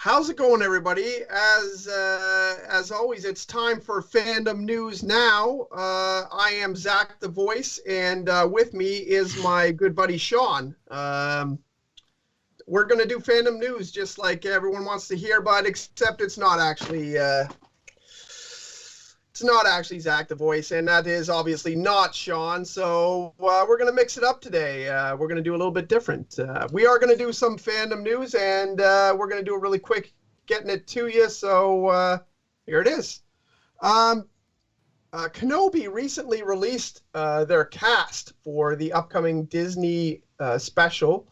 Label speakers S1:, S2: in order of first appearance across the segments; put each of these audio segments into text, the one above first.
S1: How's it going, everybody? As always, it's time for Fandom News Now. I am Zach the Voice, and with me is my good buddy Sean. We're going to do Fandom News just like everyone wants to hear, but except it's not actually Zach the Voice, and that is obviously not Sean. So we're going to mix it up today. We're going to do a little bit different. We are going to do some fandom news, and we're going to do it really quick, getting it to you. So here it is. Kenobi recently released their cast for the upcoming Disney special.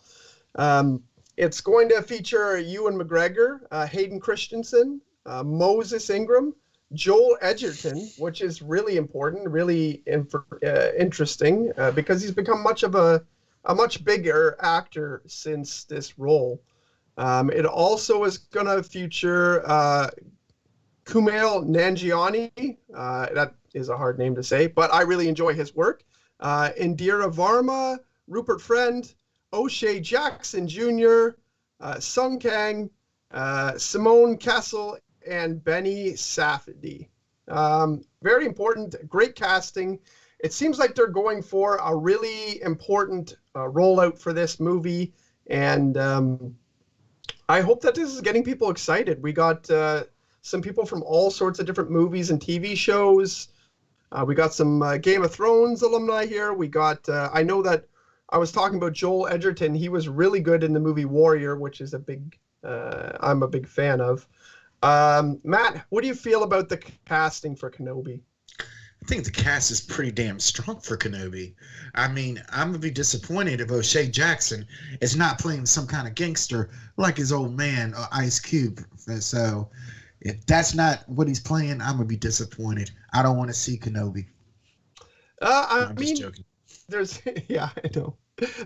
S1: It's going to feature Ewan McGregor, Hayden Christensen, Moses Ingram, Joel Edgerton, which is really important, really interesting, because he's become much bigger actor since this role. It also is going to feature Kumail Nanjiani. That is a hard name to say, but I really enjoy his work. Indira Varma, Rupert Friend, O'Shea Jackson Jr., Sung Kang, Simone Kessel, and Benny Safdie. Very important, great casting. It seems like they're going for a really important rollout for this movie, and I hope that this is getting people excited. We got some people from all sorts of different movies and TV shows. We got some Game of Thrones alumni here. We got, I know that I was talking about Joel Edgerton. He was really good in the movie Warrior, which is I'm a big fan of. Matt, what do you feel about the casting for Kenobi?
S2: I think the cast is pretty damn strong for Kenobi. I mean, I'm going to be disappointed if O'Shea Jackson is not playing some kind of gangster like his old man, Ice Cube. So if that's not what he's playing, I'm going to be disappointed. I don't want to see Kenobi.
S1: I'm just joking. Yeah, I know.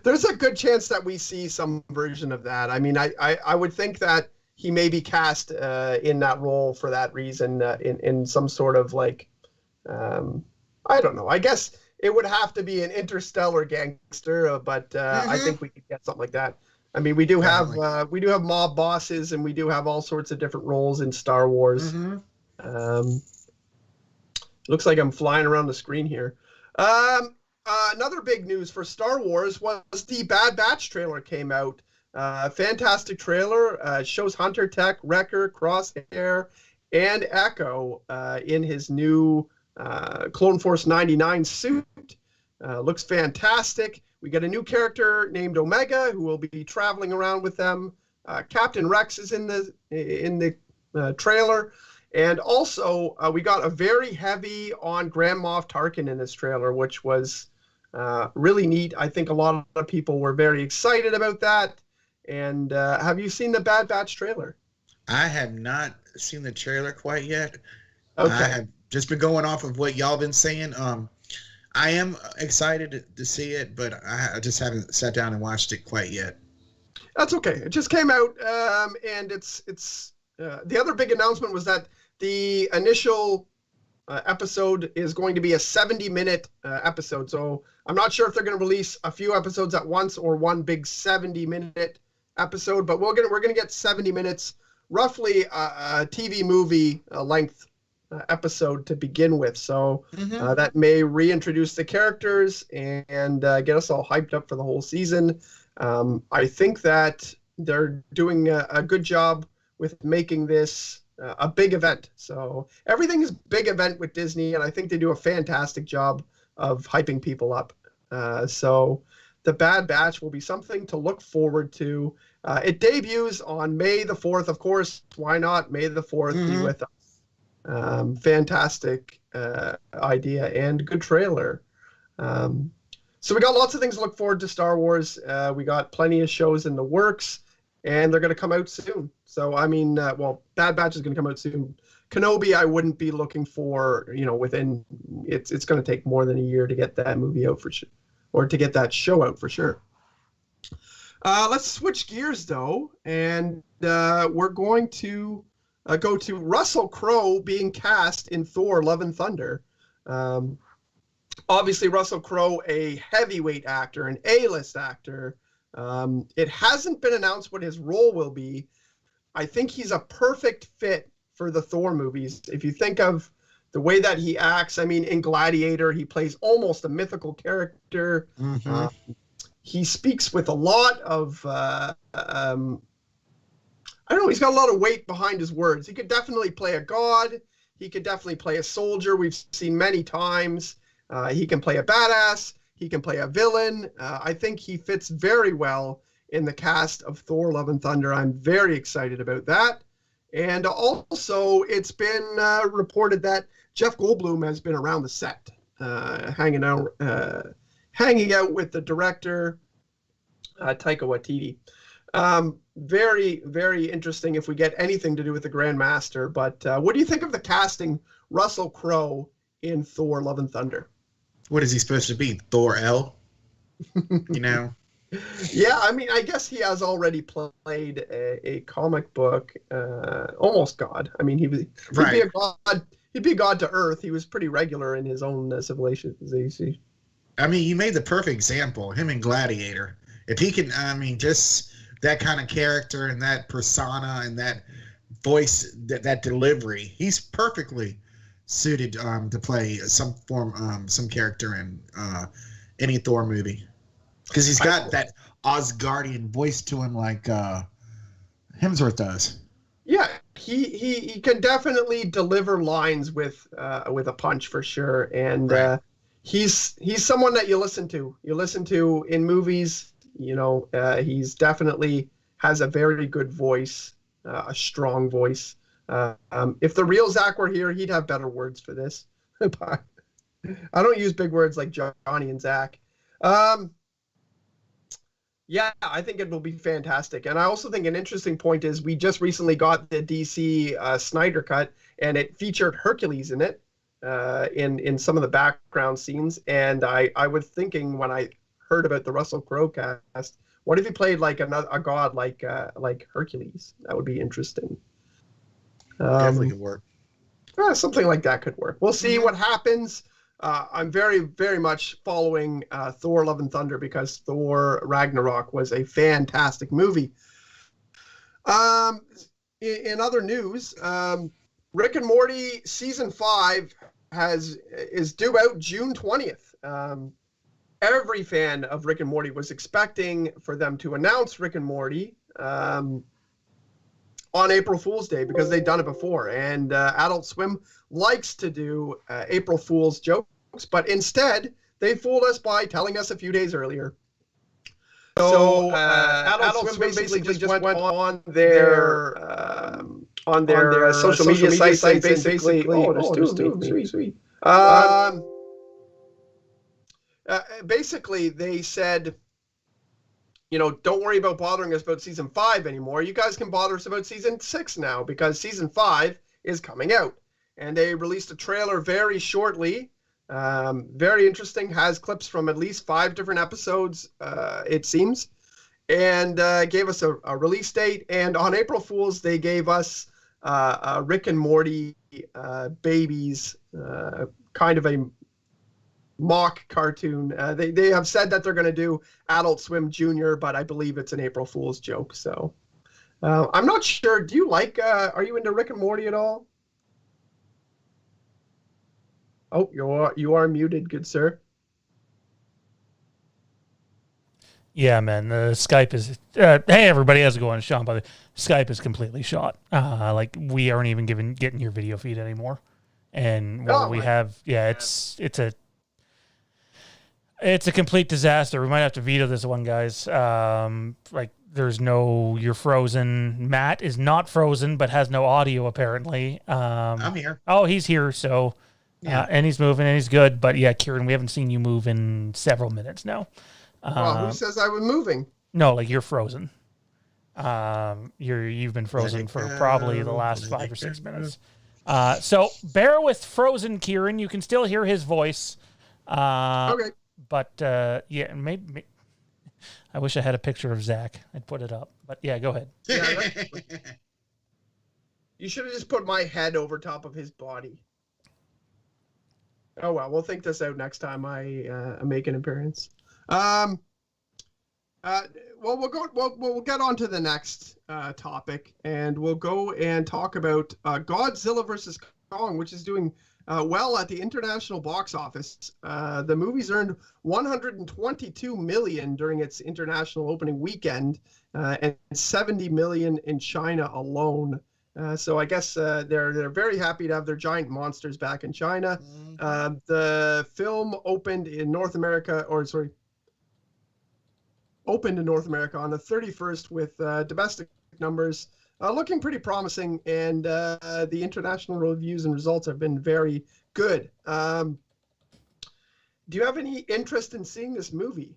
S1: There's a good chance that we see some version of that. I mean, I would think that he may be cast in that role for that reason, in some sort of like, I don't know. I guess it would have to be an interstellar gangster, but I think we could get something like that. I mean, we do have mob bosses, and we do have all sorts of different roles in Star Wars. Looks like I'm flying around the screen here. Another big news for Star Wars was the Bad Batch trailer came out. Fantastic trailer. Shows Hunter Tech, Wrecker, Crosshair, and Echo in his new Clone Force 99 suit. Looks fantastic. We got a new character named Omega who will be traveling around with them. Captain Rex is in the trailer. And also, we got a very heavy on Grand Moff Tarkin in this trailer, which was really neat. I think a lot of people were very excited about that. And have you seen the Bad Batch trailer?
S2: I have not seen the trailer quite yet.
S1: Okay.
S2: I have just been going off of what y'all been saying. I am excited to see it, but I just haven't sat down and watched it quite yet.
S1: That's okay. It just came out, and it's the other big announcement was that the initial episode is going to be a 70-minute episode. So I'm not sure if they're going to release a few episodes at once or one big 70-minute episode, but we're gonna get 70 minutes, roughly a TV movie length episode to begin with. So that may reintroduce the characters and get us all hyped up for the whole season. I think that they're doing a good job with making this a big event. So everything is big event with Disney, and I think they do a fantastic job of hyping people up. So the Bad Batch will be something to look forward to. It debuts on May the 4th, of course. Why not? May the 4th be with us. Fantastic idea and good trailer. So we got lots of things to look forward to Star Wars. We got plenty of shows in the works, and they're going to come out soon. So, I mean, Bad Batch is going to come out soon. Kenobi, I wouldn't be looking for, within, it's going to take more than a year to get that movie out for sure, or to get that show out for sure. Let's switch gears, though, and we're going to go to Russell Crowe being cast in Thor: Love and Thunder. Obviously, Russell Crowe, a heavyweight actor, an A-list actor. It hasn't been announced what his role will be, I think he's a perfect fit for the Thor movies. If you think of the way that he acts, I mean, in Gladiator, he plays almost a mythical character.
S2: Mm-hmm.
S1: He speaks with a lot of, I don't know, he's got a lot of weight behind his words. He could definitely play a god. He could definitely play a soldier. We've seen many times. He can play a badass. He can play a villain. I think he fits very well in the cast of Thor: Love and Thunder. I'm very excited about that. And also, it's been reported that Jeff Goldblum has been around the set, hanging out with the director, Taika Waititi. Very, very interesting if we get anything to do with the Grandmaster. But what do you think of the casting Russell Crowe in Thor: Love and Thunder?
S2: What is he supposed to be? Thor L? You know?
S1: Yeah, I mean, I guess he has already played a comic book almost god. I mean, he'd be a god. He'd be a god to Earth. He was pretty regular in his own civilization.
S2: I mean, you made the perfect example. Him in Gladiator. If he can, I mean, just that kind of character and that persona and that voice, that delivery, he's perfectly suited to play some character in any Thor movie. Because he's got that Asgardian voice to him like Hemsworth does.
S1: Yeah, he can definitely deliver lines with a punch for sure, and
S2: right.
S1: He's someone that you listen to. You listen to in movies. You know, he's definitely has a very good voice, a strong voice. If the real Zach were here, he'd have better words for this. But I don't use big words like Johnny and Zach. Yeah, I think it will be fantastic. And I also think an interesting point is we just recently got the DC Snyder Cut, and it featured Hercules in it, in some of the background scenes. And I was thinking when I heard about the Russell Crowe cast, what if he played like a god like Hercules? That would be interesting.
S2: Definitely could work.
S1: Something like that could work. We'll see what happens. I'm very, very much following Thor: Love and Thunder because Thor: Ragnarok was a fantastic movie. In other news, Rick and Morty season 5 is due out June 20th. Every fan of Rick and Morty was expecting for them to announce Rick and Morty on April Fool's Day because they've done it before. And Adult Swim likes to do April Fool's jokes, but instead they fooled us by telling us a few days earlier. So Adult Swim basically just went on their social media sites and basically, sweet. Basically, they said, you know, don't worry about bothering us about season 5 anymore. You guys can bother us about season 6 now because season 5 is coming out. And they released a trailer very shortly. Very interesting. Has clips from at least 5 different episodes, it seems. And gave us a release date. And on April Fool's, they gave us Rick and Morty babies, kind of a mock cartoon. They have said that they're going to do Adult Swim Junior, but I believe it's an April Fool's joke. So I'm not sure. Do you like? Are you into Rick and Morty at all? Oh, you are muted, good sir.
S3: Yeah, man. The Skype is. Hey, everybody, how's it going? Sean, by the Skype is completely shot. Like we aren't even getting your video feed anymore. And what we have, it's a complete disaster. We might have to veto this one, guys. Like, you're frozen. Matt is not frozen, but has no audio, apparently.
S2: I'm here.
S3: Oh, he's here, so... Yeah. And he's moving, and he's good. But, yeah, Kieran, we haven't seen you move in several minutes now.
S1: Well, who says I was moving?
S3: No, like, you're frozen. You've been frozen for probably the last 5 or 6 minutes. So, bear with frozen Kieran. You can still hear his voice.
S1: Okay.
S3: But, yeah, maybe I wish I had a picture of Zach. I'd put it up. But, yeah, go ahead.
S1: Yeah, you should have just put my head over top of his body. Oh, well, we'll think this out next time I make an appearance. well, we'll get on to the next topic, and we'll go and talk about Godzilla versus Kong, which is doing well at the international box office. The movie's earned $122 million during its international opening weekend, and $70 million in China alone. So I guess they're very happy to have their giant monsters back in China. The film opened in North America, opened in North America on the 31st with domestic numbers looking pretty promising, and the international reviews and results have been very good. Do you have any interest in seeing this movie?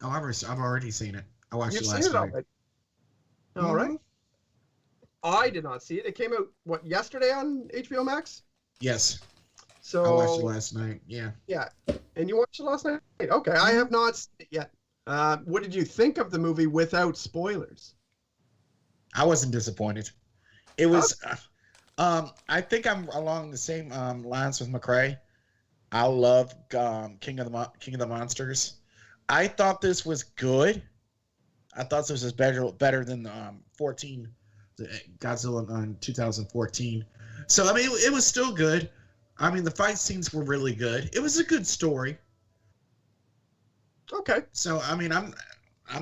S2: Oh, I've already seen it. I watched
S1: You've
S2: it last night.
S1: Already? All right. I did not see it. It came out, yesterday on HBO Max?
S2: Yes.
S1: So
S2: I watched it last night. Yeah.
S1: Yeah. And you watched it last night? Okay. I have not seen it yet. What did you think of the movie without spoilers?
S2: I wasn't disappointed. It was, I think I'm along the same lines with McCrae. I love King of the Monsters. I thought this was good. I thought this was better than the Godzilla in 2014. So I mean, it was still good. I mean, the fight scenes were really good. It was a good story.
S1: Okay.
S2: So I mean, I'm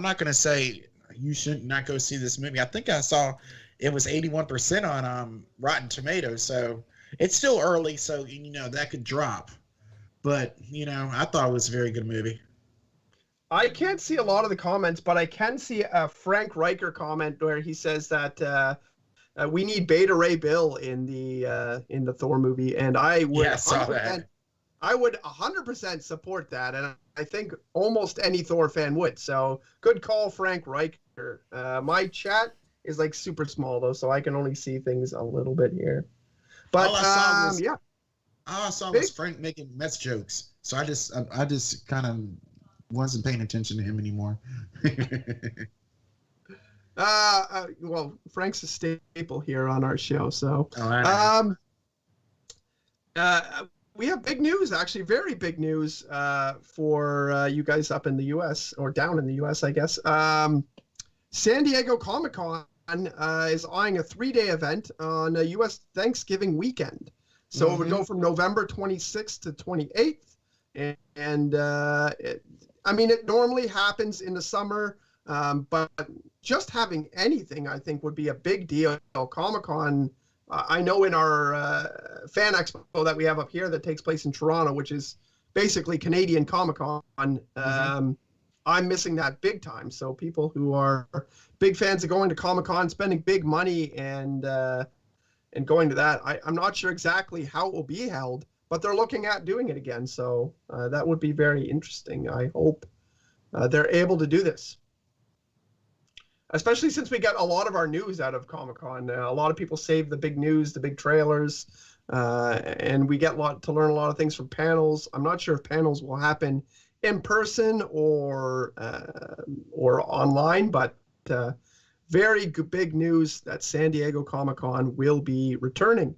S2: not gonna say you should not go see this movie. I think I saw it was 81% on Rotten Tomatoes. So it's still early, so that could drop. But I thought it was a very good movie.
S1: I can't see a lot of the comments, but I can see a Frank Riker comment where he says that we need Beta Ray Bill in the Thor movie, and I would
S2: saw that.
S1: I would 100% support that, and I think almost any Thor fan would. So good call, Frank Riker. My chat is like super small though, so I can only see things a little bit here. But
S2: all I saw was
S1: Big.
S2: Frank making Mets jokes, so I just kind of wasn't paying attention to him anymore.
S1: Well, Frank's a staple here on our show, so we have big news, actually, very big news for you guys up in the U.S. or down in the U.S., I guess. San Diego Comic-Con is eyeing a 3-day event on a U.S. Thanksgiving weekend. So it would go from November 26th to 28th. And it normally happens in the summer, but just having anything, I think, would be a big deal. Comic-Con, I know in our fan expo that we have up here that takes place in Toronto, which is basically Canadian Comic-Con, I'm missing that big time. So people who are big fans of going to Comic-Con, spending big money and going to that, I'm not sure exactly how it will be held, but they're looking at doing it again. So that would be very interesting. I hope they're able to do this, especially since we get a lot of our news out of Comic-Con. A lot of people save the big news, the big trailers, and we get to learn a lot of things from panels. I'm not sure if panels will happen in person or online, but very big news that San Diego Comic-Con will be returning.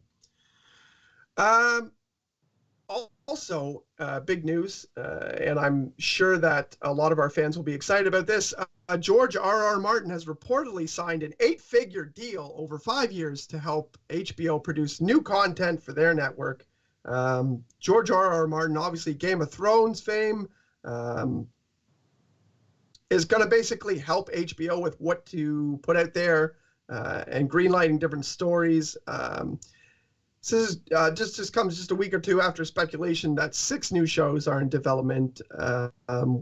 S1: Also, big news, and I'm sure that a lot of our fans will be excited about this. George R.R. Martin has reportedly signed an 8-figure deal over 5 years to help HBO produce new content for their network. George R.R. Martin, obviously Game of Thrones fame, is going to basically help HBO with what to put out there and greenlighting different stories. This is just comes a week or two after speculation that 6 new shows are in development,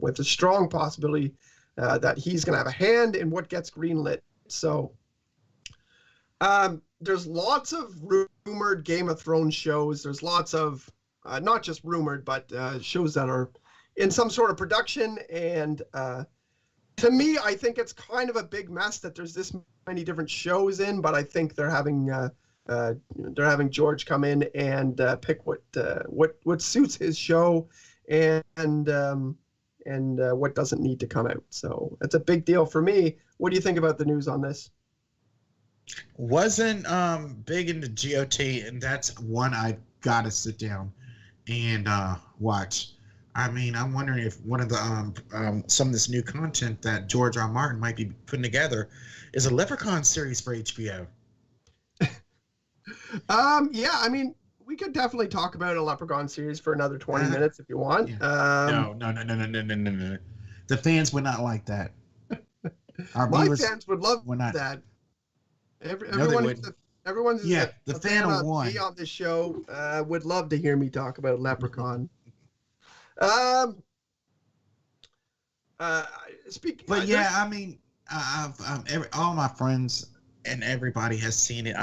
S1: with a strong possibility that he's going to have a hand in what gets greenlit. So there's lots of rumored Game of Thrones shows. There's lots of, not just rumored, but shows that are in some sort of production. And to me, I think it's kind of a big mess that there's this many different shows in, but I think they're having George come in and pick what suits his show and what doesn't need to come out. So it's a big deal for me. What do you think about the news on this?
S2: Wasn't big into GOT, and that's one I've got to sit down and watch. I mean, I'm wondering if one of the some of this new content that George R. Martin might be putting together is a Leprechaun series for HBO.
S1: Yeah, I mean, we could definitely talk about a Leprechaun series for another 20 minutes if you want.
S2: Yeah. No. The fans would not like that.
S1: My fans would love that. Everyone's
S2: the fan of one
S1: me on this show would love to hear me talk about Leprechaun.
S2: I mean, all my friends and everybody has seen it.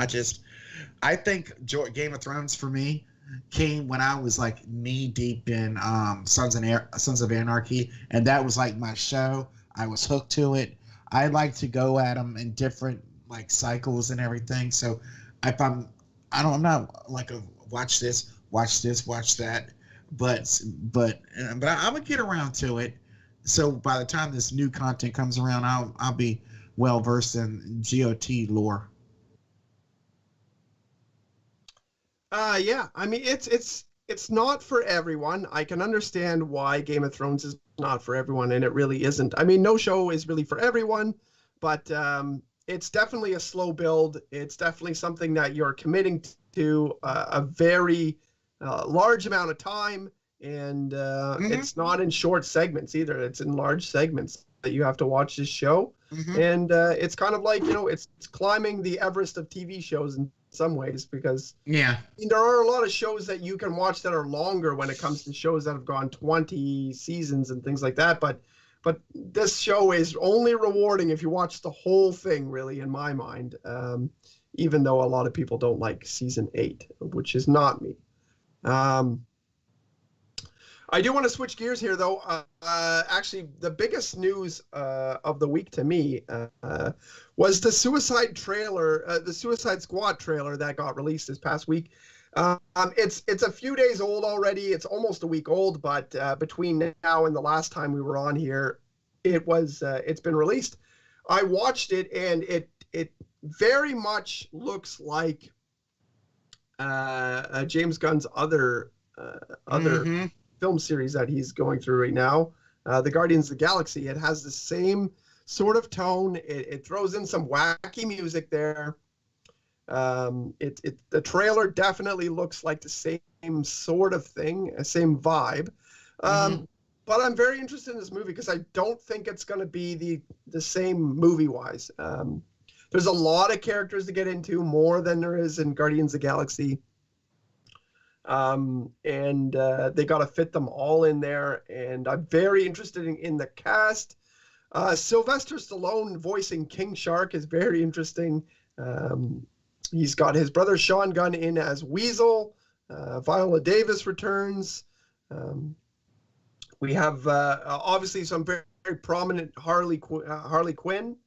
S2: I think Game of Thrones for me came when I was like knee deep in Sons of Anarchy, and that was like my show. I was hooked to it. I like to go at them in different like cycles and everything. So I'm not like a watch this, watch that, but I'm gonna get around to it. So by the time this new content comes around, I'll be well versed in GOT lore.
S1: Yeah, I mean it's not for everyone. I can understand why Game of Thrones is not for everyone, and it really isn't. I mean, no show is really for everyone, but it's definitely a slow build. It's definitely something that you're committing to a very large amount of time, and it's not in short segments either. It's in large segments that you have to watch this show, and it's kind of like, it's climbing the Everest of TV shows in some ways, because there are a lot of shows that you can watch that are longer when it comes to shows that have gone 20 seasons and things like that, but this show is only rewarding if you watch the whole thing, really, in my mind, even though a lot of people don't like season 8, which is not me. I do want to switch gears here, though. Actually, the biggest news of the week to me was the Suicide Squad trailer that got released this past week. It's a few days old already. It's almost a week old, but between now and the last time we were on here, it's been released. I watched it, and it very much looks like James Gunn's other film series that he's going through right now, the Guardians of the Galaxy. It has the same sort of tone. It throws in some wacky music there. The trailer definitely looks like the same sort of thing, same vibe. But I'm very interested in this movie because I don't think it's going to be the same movie-wise. There's a lot of characters to get into, more than there is in Guardians of the Galaxy. And they got to fit them all in there. And I'm very interested in the cast. Sylvester Stallone voicing King Shark is very interesting. He's got his brother Sean Gunn in as Weasel. Viola Davis returns. We have obviously some very, very prominent Harley Quinn.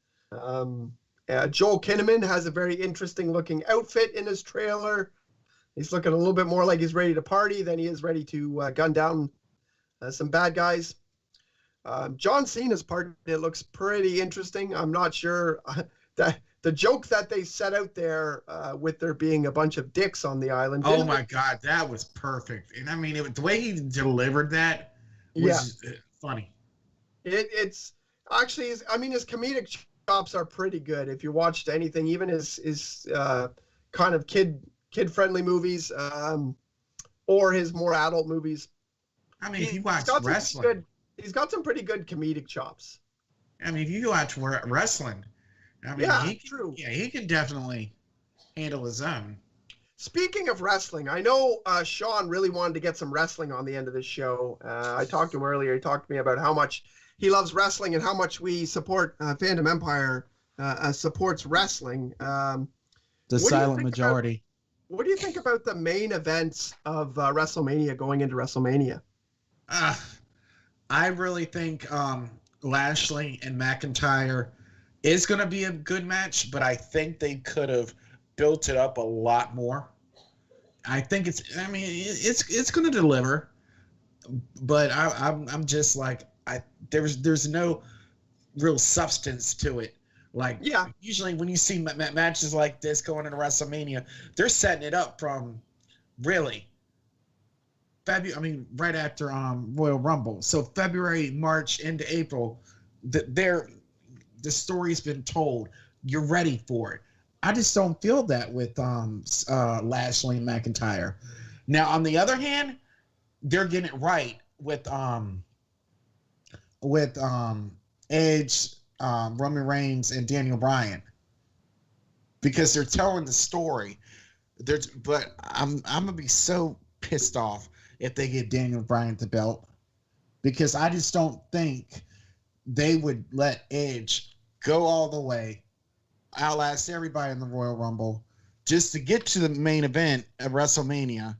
S1: Joel Kinnaman has a very interesting looking outfit in his trailer. He's looking a little bit more like he's ready to party than he is ready to gun down some bad guys. John Cena's part, it looks pretty interesting. I'm not sure that the joke that they set out there with there being a bunch of dicks on the island.
S2: Oh my God, that was perfect. And I mean, the way he delivered that was funny.
S1: It's actually, his comedic chops are pretty good. If you watched anything, even his kind of kid-friendly movies, or his more adult movies.
S2: I mean, if you watch wrestling,
S1: he's got some pretty good comedic chops.
S2: I mean, if you watch wrestling,
S1: true.
S2: Yeah, he can definitely handle his own.
S1: Speaking of wrestling, I know Sean really wanted to get some wrestling on the end of this show. I talked to him earlier. He talked to me about how much he loves wrestling and how much we support Fandom Empire supports wrestling.
S2: The silent majority.
S1: What do you think about the main events of WrestleMania going into WrestleMania?
S2: I really think Lashley and McIntyre is going to be a good match, but I think they could have built it up a lot more. I think it's going to deliver, but I'm just like, there's no real substance to it. Like, usually when you see matches like this going into WrestleMania, they're setting it up from really right after Royal Rumble. So February, March into April, the story's been told. You're ready for it. I just don't feel that with Lashley and McIntyre. Now, on the other hand, they're getting it right with Edge, Roman Reigns, and Daniel Bryan, because they're telling the story. But I'm gonna be so pissed off if they get Daniel Bryan the belt, because I just don't think they would let Edge go all the way, outlast everybody in the Royal Rumble, just to get to the main event of WrestleMania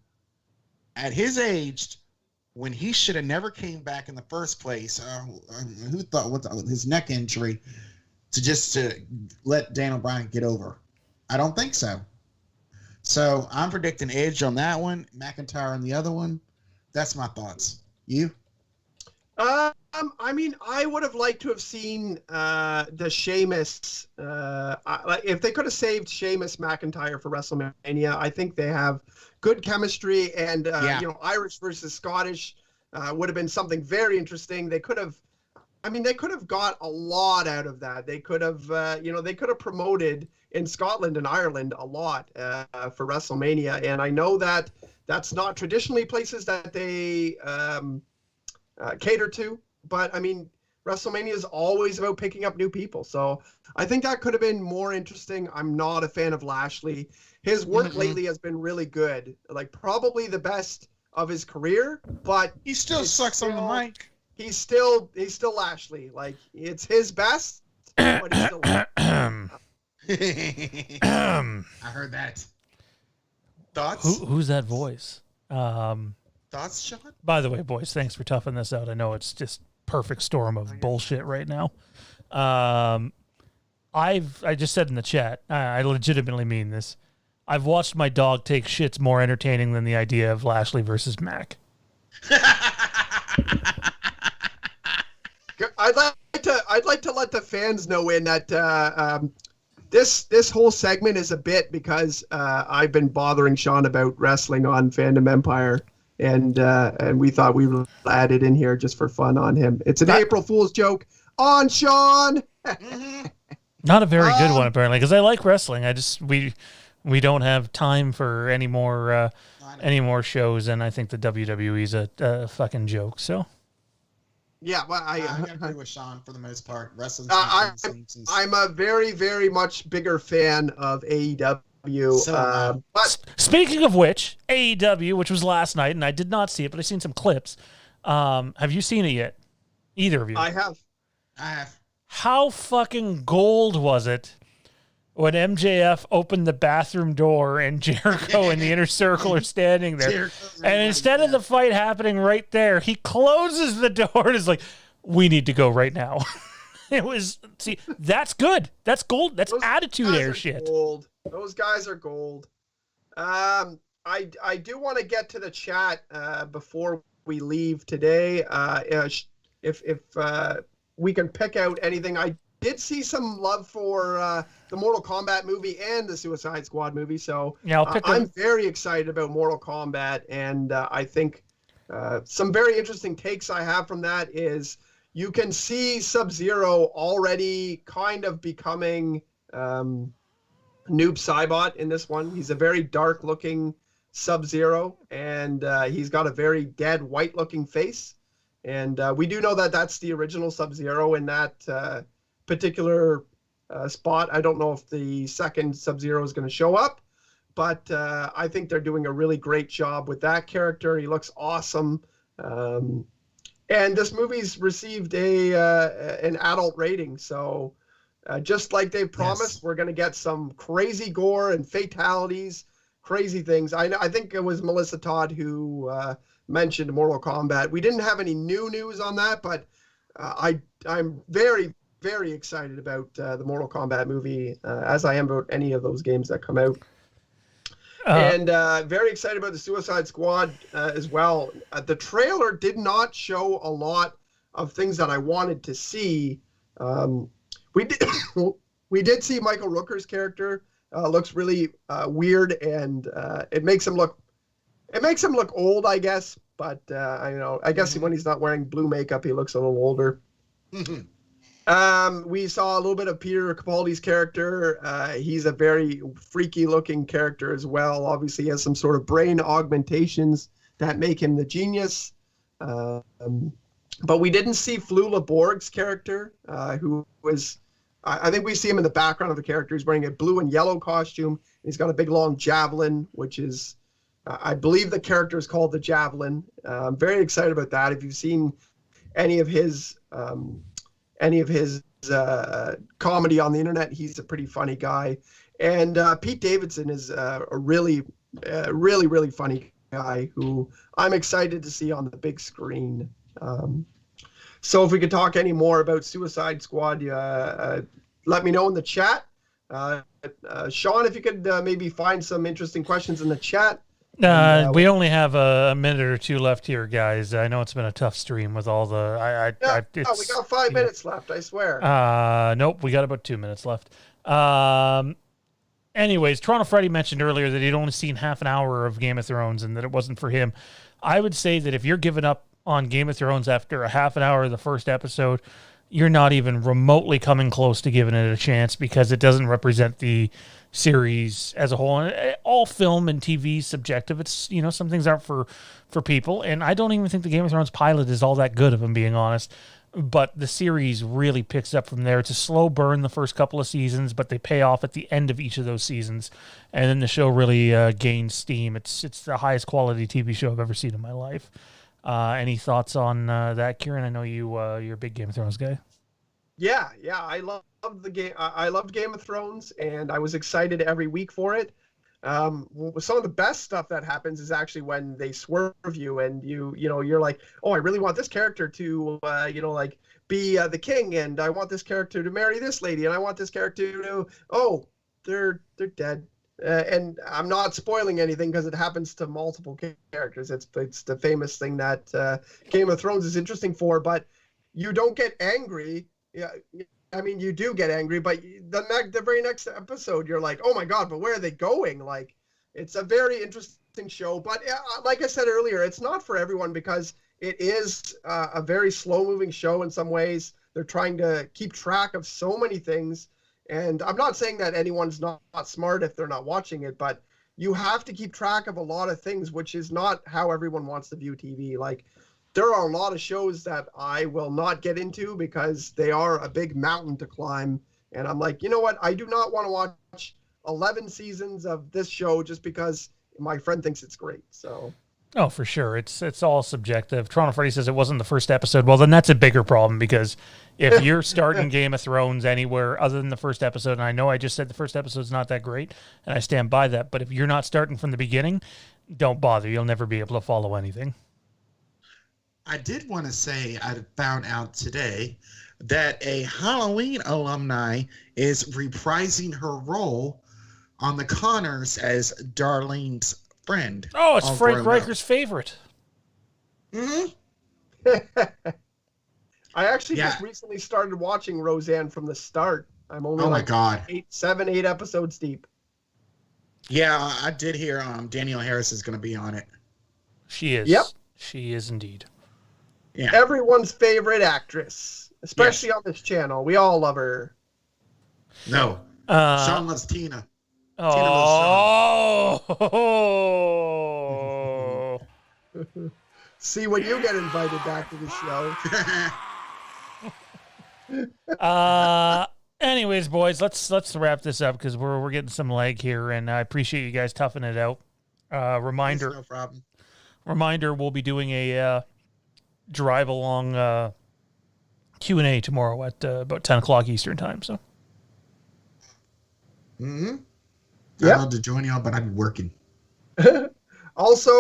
S2: at his age, when he should have never came back in the first place. Who thought with his neck injury to let Daniel Bryan get over? I don't think so. So I'm predicting Edge on that one, McIntyre on the other one. That's my thoughts. You?
S1: I mean, I would have liked to have seen the Sheamus. If they could have saved Sheamus McIntyre for WrestleMania, I think they have good chemistry, and Irish versus Scottish would have been something very interesting. They could have got a lot out of that. They could have, they could have promoted in Scotland and Ireland a lot for WrestleMania, and I know that that's not traditionally places that they cater to. But I mean, WrestleMania is always about picking up new people. So I think that could have been more interesting. I'm not a fan of Lashley. His work lately has been really good. Like, probably the best of his career, but
S2: he still sucks on the mic.
S1: He's still Lashley. Like, it's his best, but he's still
S2: I heard that. Thoughts?
S3: Who's that voice?
S2: Thoughts, Sean?
S3: By the way, boys, thanks for toughing this out. I know it's just perfect storm of bullshit right now. I just said in the chat, I legitimately mean this. I've watched my dog take shits more entertaining than the idea of Lashley versus Mac.
S1: I'd like to let the fans know in that this whole segment is a bit because I've been bothering Sean about wrestling on Fandom Empire. And we thought we would add it in here just for fun on him. It's an April Fool's joke on Sean.
S3: Not a very good one, apparently, because I like wrestling. We don't have time for any more shows, and I think the WWE's a fucking joke. So
S1: yeah, well, I
S2: agree with Sean for the most part. Wrestling.
S1: I'm a very, very much bigger fan of AEW. But
S3: speaking of which, AEW, which was last night, and I did not see it, but I've seen some clips. Have you seen it yet? Either of you?
S1: I have.
S3: How fucking gold was it when MJF opened the bathroom door and Jericho and the Inner Circle are standing there? And instead of the fight happening right there, he closes the door and is like, "We need to go right now." That's good. That's gold. That's attitude era shit.
S1: Gold. Those guys are gold. I do want to get to the chat before we leave today. If we can pick out anything. I did see some love for the Mortal Kombat movie and the Suicide Squad movie. So
S3: yeah,
S1: I'm very excited about Mortal Kombat, and I think some very interesting takes I have from that is you can see Sub-Zero already kind of becoming Noob Saibot in this one. He's a very dark-looking Sub-Zero, and he's got a very dead, white-looking face. And we do know that that's the original Sub-Zero in that particular spot. I don't know if the second Sub-Zero is going to show up, but I think they're doing a really great job with that character. He looks awesome. And this movie's received an adult rating, so just like they promised, we're going to get some crazy gore and fatalities, crazy things. I think it was Melissa Todd who mentioned Mortal Kombat. We didn't have any new news on that, but I'm very, very excited about the Mortal Kombat movie, as I am about any of those games that come out. And very excited about the Suicide Squad as well. The trailer did not show a lot of things that I wanted to see. We did see Michael Rooker's character. Looks really weird, and it makes him look It makes him look old, I guess. But I guess when he's not wearing blue makeup, he looks a little older. We saw a little bit of Peter Capaldi's character. He's a very freaky-looking character as well. Obviously, he has some sort of brain augmentations that make him the genius. But we didn't see Flula Borg's character, who was... I think we see him in the background of the character. He's wearing a blue and yellow costume. He's got a big, long javelin, which is... I believe the character is called the Javelin. I'm very excited about that. If you've seen any of his comedy on the internet, he's a pretty funny guy. And Pete Davidson is a really funny guy who I'm excited to see on the big screen. So if we could talk any more about Suicide Squad, let me know in the chat. Sean, if you could maybe find some interesting questions in the chat.
S3: We only have a minute or two left here, guys. I know it's been a tough stream with all the.
S1: We got 5 minutes left. I swear.
S3: Nope, we got about 2 minutes left. Anyways, Toronto Freddy mentioned earlier that he'd only seen half an hour of Game of Thrones and that it wasn't for him. I would say that if you're giving up on Game of Thrones after a half an hour of the first episode, you're not even remotely coming close to giving it a chance because it doesn't represent the series as a whole. And all film and TV is subjective. It's, some things aren't for people. And I don't even think the Game of Thrones pilot is all that good, if I'm being honest. But the series really picks up from there. It's a slow burn the first couple of seasons, but they pay off at the end of each of those seasons. And then the show really gains steam. It's the highest quality TV show I've ever seen in my life. Any thoughts on that, Kieran? I know you're a big Game of Thrones guy.
S1: Yeah, I love the game. I loved Game of Thrones, and I was excited every week for it. Some of the best stuff that happens is actually when they swerve you, and you're like, oh, I really want this character to, be the king, and I want this character to marry this lady, and I want this character to, they're dead. And I'm not spoiling anything because it happens to multiple characters. It's the famous thing that Game of Thrones is interesting for, but you don't get angry. Yeah, I mean, you do get angry, but the very next episode, you're like, oh my God, but where are they going? Like, it's a very interesting show. But like I said earlier, it's not for everyone because it is a very slow-moving show in some ways. They're trying to keep track of so many things. And I'm not saying that anyone's not smart if they're not watching it, but you have to keep track of a lot of things, which is not how everyone wants to view TV. Like, there are a lot of shows that I will not get into because they are a big mountain to climb. And I'm like, you know what? I do not want to watch 11 seasons of this show just because my friend thinks it's great. So.
S3: Oh, for sure. It's all subjective. Toronto Freddy says it wasn't the first episode. Well, then that's a bigger problem because if you're starting Game of Thrones anywhere other than the first episode, and I know I just said the first episode's not that great, and I stand by that, but if you're not starting from the beginning, don't bother. You'll never be able to follow anything.
S2: I did want to say I found out today that a Halloween alumni is reprising her role on the Connors as Darlene's friend.
S3: Oh, it's Frank Riker's favorite.
S2: Mm-hmm.
S1: I actually just recently started watching Roseanne from the start. I'm only 7-8 episodes deep.
S2: Yeah, I did hear Danielle Harris is going to be on it.
S3: She is.
S1: Yep.
S3: She is indeed.
S1: Yeah. Everyone's favorite actress, especially on this channel. We all love her.
S2: No. Sean loves Tina.
S3: Oh.
S1: See when you get invited back to the show.
S3: Anyways, boys, let's wrap this up because we're getting some lag here, and I appreciate you guys toughing it out. Reminder.
S2: No problem.
S3: Reminder: we'll be doing a drive along Q&A tomorrow at about 10 o'clock Eastern time. So.
S2: Mm-hmm. I'd love to join y'all, but I'm working.
S1: Also,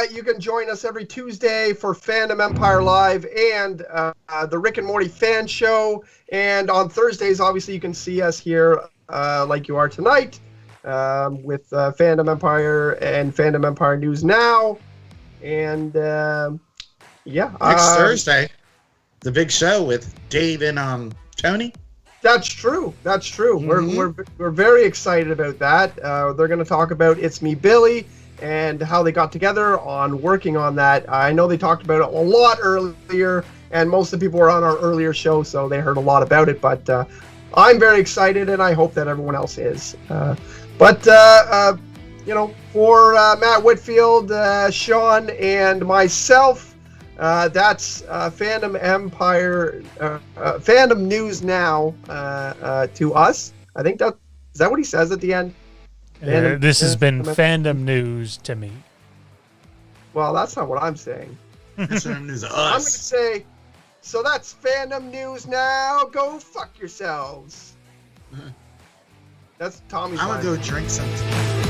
S1: you can join us every Tuesday for Fandom Empire Live and the Rick and Morty fan show. And on Thursdays, obviously, you can see us here like you are tonight with Fandom Empire and Fandom Empire News Now. And
S2: next Thursday, the big show with Dave and Tony.
S1: That's true. Mm-hmm. We're very excited about that. They're going to talk about It's Me, Billy. and how they got together on working on that. I know they talked about it a lot earlier, and most of the people were on our earlier show, so they heard a lot about it. But I'm very excited, and I hope that everyone else is. For Matt Whitfield, Sean, and myself, that's Fandom News Now to us. I think is that what he says at the end?
S3: This has been Fandom News to me.
S1: Well, that's not what I'm saying.
S2: Fandom News to us.
S1: I'm going to say, so that's Fandom News Now. Go fuck yourselves. That's Tommy's line.
S2: I'm going to go drink something.